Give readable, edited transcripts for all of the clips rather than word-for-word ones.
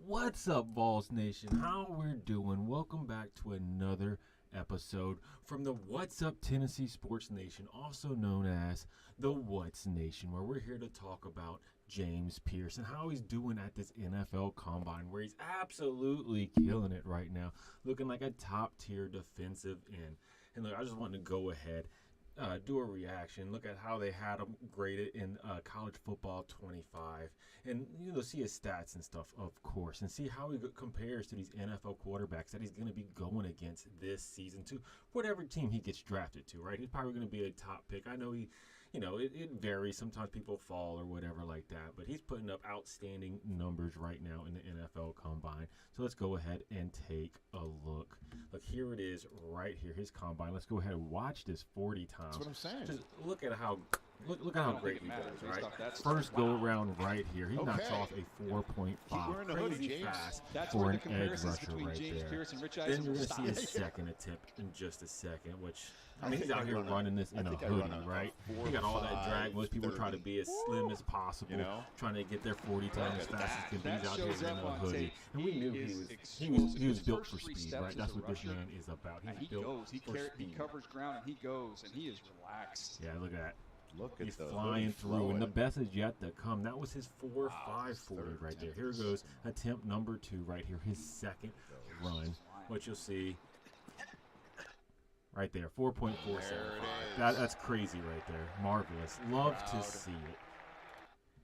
What's up, Vols Nation? How we're doing? Welcome back to another episode from the What's Up Tennessee Sports Nation, also known as the What's Nation, where we're here to talk about James Pearce and how he's doing at this NFL Combine, where he's absolutely killing it right now, looking like a top-tier defensive end. And look, I just wanted to go ahead do a reaction, look at how they had him graded in college football 25, and see his stats and stuff, of course, and see how he compares to these NFL quarterbacks that he's going to be going against this season to whatever team he gets drafted to, right? He's probably going to be a top pick. I know it varies. Sometimes people fall or whatever like that, but he's putting up outstanding numbers right now in the NFL Combine. So let's go ahead and take a look. Look, here it is right here, his Combine. Let's go ahead and watch this 40 times. That's what I'm saying. Just look at how great he does, right? First go around right here, he knocks off a 4.5. Crazy fast for an edge rusher right there. Then you're going to see his second attempt in just a second, which, I mean, he's out here running this in a hoodie, right? He got all that drag. Most people try to be as slim as possible, trying to get their 40 times as fast as can be. He's out here in a hoodie. And we knew he was built for speed, right? That's what this man is about. He's built for speed. He covers ground and he goes, and he is relaxed. Yeah, look at that. He's flying through, and the best is yet to come. That was his 4.5 40 right there. Here goes attempt number 2 right here, his second run, which you'll see right there, 4.475. That's crazy right there. Marvelous. Love to see it.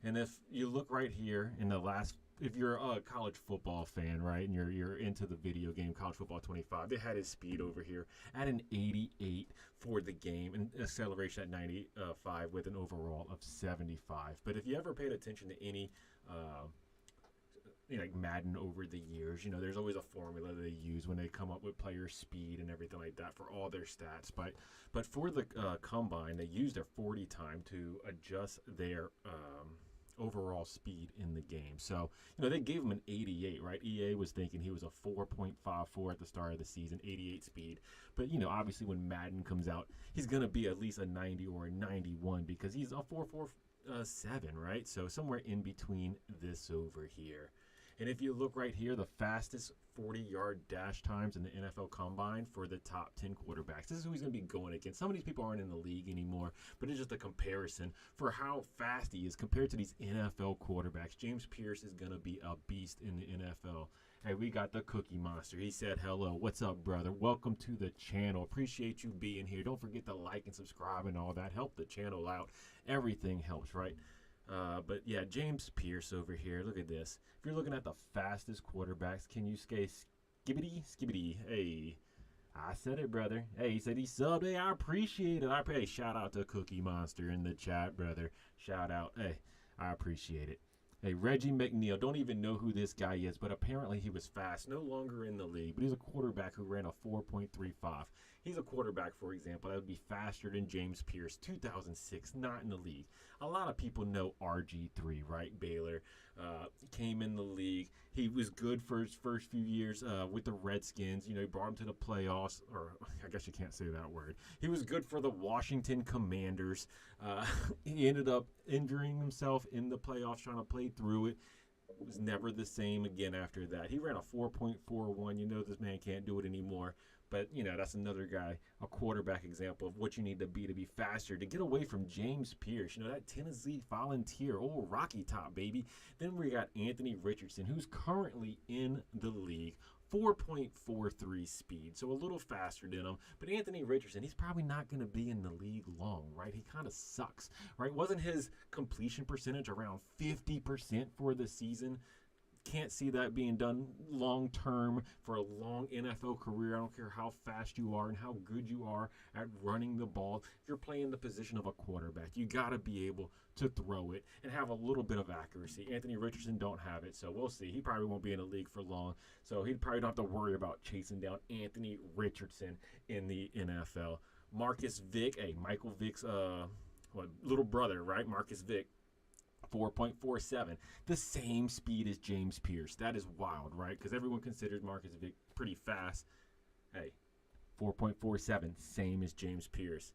And if you look right here in the last, if you're a college football fan, right, and you're into the video game College Football 25, they had his speed over here at an 88 for the game and acceleration at 95 with an overall of 75. But if you ever paid attention to any like Madden over the years, there's always a formula they use when they come up with player speed and everything like that for all their stats. But for the Combine, they use their 40 time to adjust their overall speed in the game. So, they gave him an 88, right? EA was thinking he was a 4.54 at the start of the season, 88 speed. But, obviously when Madden comes out, he's going to be at least a 90 or a 91 because he's a 4.47, right? So somewhere in between this over here. And if you look right here, the fastest 40-yard dash times in the NFL Combine for the top 10 quarterbacks. This is who he's going to be going against. Some of these people aren't in the league anymore, but it's just a comparison for how fast he is compared to these NFL quarterbacks. James Pearce is going to be a beast in the NFL. Hey, we got the Cookie Monster. He said, hello. What's up, brother? Welcome to the channel. Appreciate you being here. Don't forget to like and subscribe and all that. Help the channel out. Everything helps, right? But yeah, James Pearce over here. Look at this. If you're looking at the fastest quarterbacks, can you say skibbity? Hey, I said it, brother. Hey, he said he subbed. Hey, I appreciate it. Hey, shout out to Cookie Monster in the chat, brother. Shout out. Hey, I appreciate it. Hey, Reggie McNeil. Don't even know who this guy is, but apparently he was fast. No longer in the league, but he's a quarterback who ran a 4.35. He's a quarterback, for example, that would be faster than James Pearce, 2006, not in the league. A lot of people know RG3, right? Baylor came in the league. He was good for his first few years with the Redskins. He brought him to the playoffs, or I guess you can't say that word. He was good for the Washington Commanders. He ended up injuring himself in the playoffs, trying to play through it. Was never the same again after that. He ran a 4.41. This man can't do it anymore. But, that's another guy, a quarterback example of what you need to be faster, to get away from James Pearce. That Tennessee Volunteer, old Rocky Top, baby. Then we got Anthony Richardson, who's currently in the league, 4.43 speed, so a little faster than him. But Anthony Richardson, he's probably not going to be in the league long, right? He kind of sucks, right? Wasn't his completion percentage around 50% for the season? Can't see that being done long term for a long NFL career. I don't care how fast you are and how good you are at running the ball. If you're playing the position of a quarterback, you got to be able to throw it and have a little bit of accuracy. Anthony Richardson don't have it, so we'll see. He probably won't be in the league for long, so he probably don't have to worry about chasing down Anthony Richardson in the NFL. Marcus Vick, Michael Vick's little brother, right? Marcus Vick. 4.47, the same speed as James Pearce. That is wild, right? Because everyone considers Marcus Vick pretty fast. Hey, 4.47, same as James Pearce.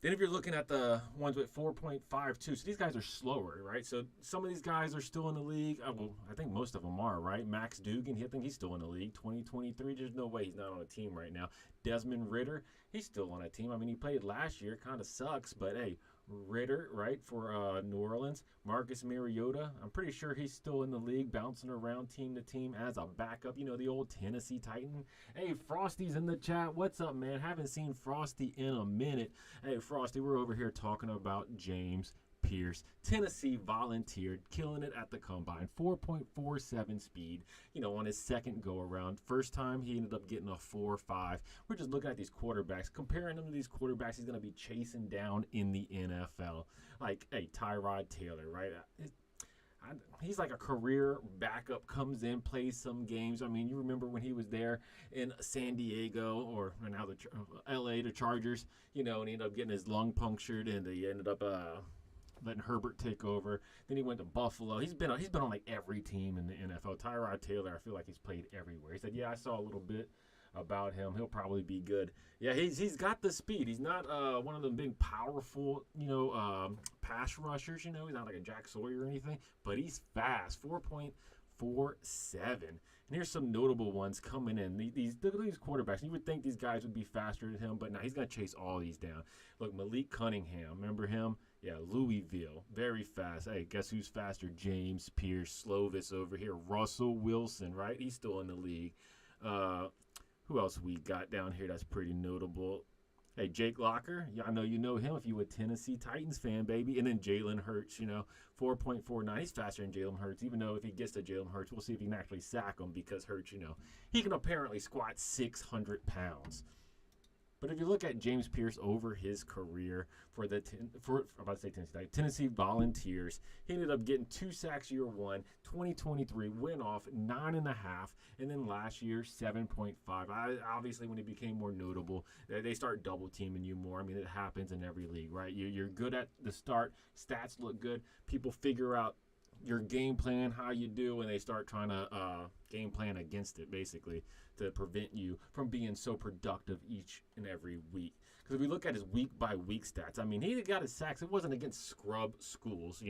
Then if you're looking at the ones with 4.52, so these guys are slower, right? So some of these guys are still in the league. Well, I think most of them are, right? Max Dugan, I think he's still in the league. 2023, there's no way he's not on a team right now. Desmond Ritter, he's still on a team. I mean, he played last year, kind of sucks, but hey, Ritter, right, for New Orleans. Marcus Mariota, I'm pretty sure he's still in the league, bouncing around team to team as a backup. You know, the old Tennessee Titan. Hey, Frosty's in the chat. What's up, man? Haven't seen Frosty in a minute. Hey, Frosty, we're over here talking about James Pearce. Tennessee volunteered, killing it at the combine. 4.47 speed, on his second go around. First time he ended up getting a 4.5. We're just looking at these quarterbacks, comparing them to these quarterbacks he's going to be chasing down in the NFL. Like, hey, Tyrod Taylor, right? He's like a career backup, comes in, plays some games. I mean, you remember when he was there in San Diego or now the LA, the Chargers, and he ended up getting his lung punctured and he ended up letting Herbert take over. Then he went to Buffalo. He's been on like every team in the NFL. Tyrod Taylor, I feel like he's played everywhere. He said, yeah, I saw a little bit about him. He'll probably be good. Yeah, he's got the speed. He's not one of them big, powerful, pass rushers. He's not like a Jack Sawyer or anything, but he's fast. 4.47. And here's some notable ones coming in. Look at these quarterbacks. You would think these guys would be faster than him, but now he's going to chase all these down. Look, Malik Cunningham. Remember him? Yeah, Louisville. Very fast. Hey, guess who's faster? James Pearce. Slovis over here. Russell Wilson, right? He's still in the league. Who else we got down here that's pretty notable? Hey, Jake Locker. Yeah, I know you know him if you a Tennessee Titans fan, baby. And then Jalen Hurts, 4.49. He's faster than Jalen Hurts, even though if he gets to Jalen Hurts, we'll see if he can actually sack him because Hurts, he can apparently squat 600 pounds. But if you look at James Pearce over his career for Tennessee Volunteers, he ended up getting 2 sacks year one. 2023 went off 9.5, and then last year 7.5. Obviously, when he became more notable, they start double teaming you more. I mean, it happens in every league, right? You're good at the start, stats look good. People figure out your game plan, how you do, and they start trying to game plan against it, basically, to prevent you from being so productive each and every week. Because if we look at his week-by-week stats, I mean, he got his sacks. It wasn't against scrub schools,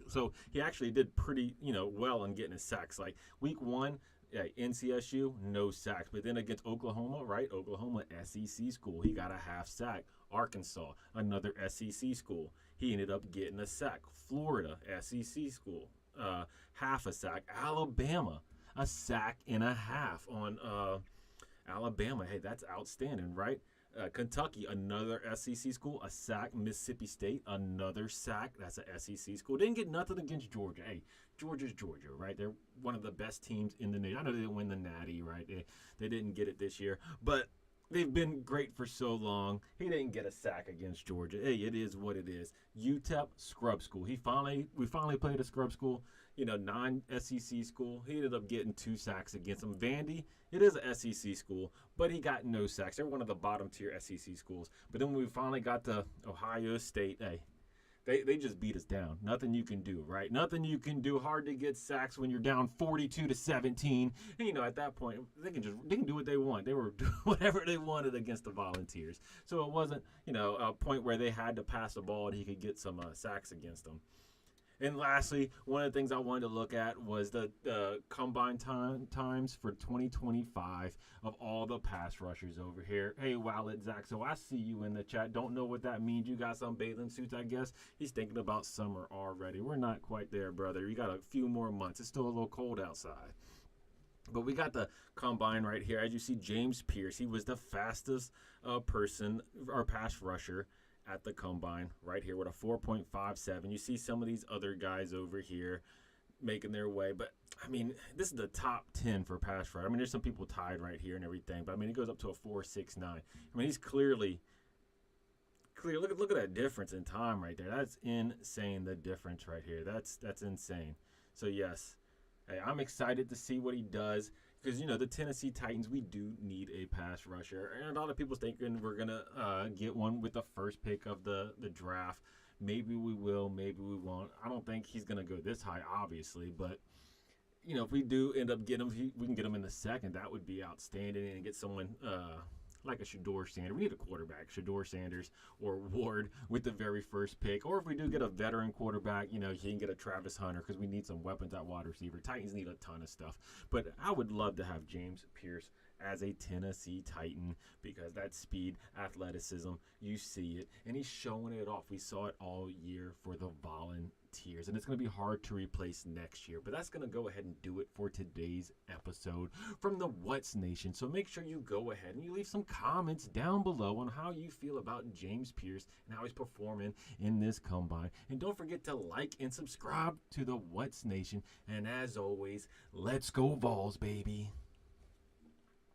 So he actually did pretty, well on getting his sacks. Like, week one, NCSU, no sacks. But then against Oklahoma, right? Oklahoma, SEC school, he got a half sack. Arkansas, another SEC school, he ended up getting a sack. Florida, SEC school, half a sack. Alabama, a sack and a half on Alabama. Hey, that's outstanding, right? Kentucky, another SEC school, a sack. Mississippi State, another sack. That's a SEC school. Didn't get nothing against Georgia. Hey, Georgia's Georgia, right? They're one of the best teams in the nation. I know they didn't win the Natty, right? They didn't get it this year, but they've been great for so long. He didn't get a sack against Georgia. Hey, it is what it is. UTEP, scrub school. We finally played a scrub school, non-SEC school. He ended up getting 2 sacks against them. Vandy, it is a SEC school, but he got no sacks. They're one of the bottom tier SEC schools. But then when we finally got to Ohio State, hey, they just beat us down. Nothing you can do, right? Nothing you can do. Hard to get sacks when you're down 42-17. And, at that point, they can do what they want. They were doing whatever they wanted against the Volunteers. So it wasn't, a point where they had to pass the ball and he could get some sacks against them. And lastly, one of the things I wanted to look at was the combine times for 2025 of all the pass rushers over here. Hey, Wallet Zach, so I see you in the chat. Don't know what that means. You got some bathing suits, I guess. He's thinking about summer already. We're not quite there, brother. You got a few more months. It's still a little cold outside. But we got the combine right here. As you see, James Pearce, he was the fastest pass rusher at the combine right here with a 4.57. You see some of these other guys over here making their way, but I mean, this is the top 10 for pass rush. I mean, there's some people tied right here and everything, but I mean, it goes up to a 4.69. I mean, he's clearly look at that difference in time right there. That's insane, the difference right here. That's insane. So yes, hey, I'm excited to see what he does. Because, the Tennessee Titans, we do need a pass rusher. And a lot of people's thinking we're going to get one with the first pick of the draft. Maybe we will, maybe we won't. I don't think he's going to go this high, obviously. But, if we do end up getting him, we can get him in the second. That would be outstanding. And get someone like a Shador Sanders. We need a quarterback, Shador Sanders or Ward with the very first pick. Or if we do get a veteran quarterback, you can get a Travis Hunter because we need some weapons at wide receiver. Titans need a ton of stuff. But I would love to have James Pearce as a Tennessee Titan because that speed, athleticism, you see it. And he's showing it off. We saw it all year for the Volunteers. And it's going to be hard to replace next year. But that's going to go ahead and do it for today's episode from the What's Nation. So make sure you go ahead and you leave some comments down below on how you feel about James Pearce and how he's performing in this combine. And don't forget to like and subscribe to the What's Nation. And as always, let's go Vols, baby.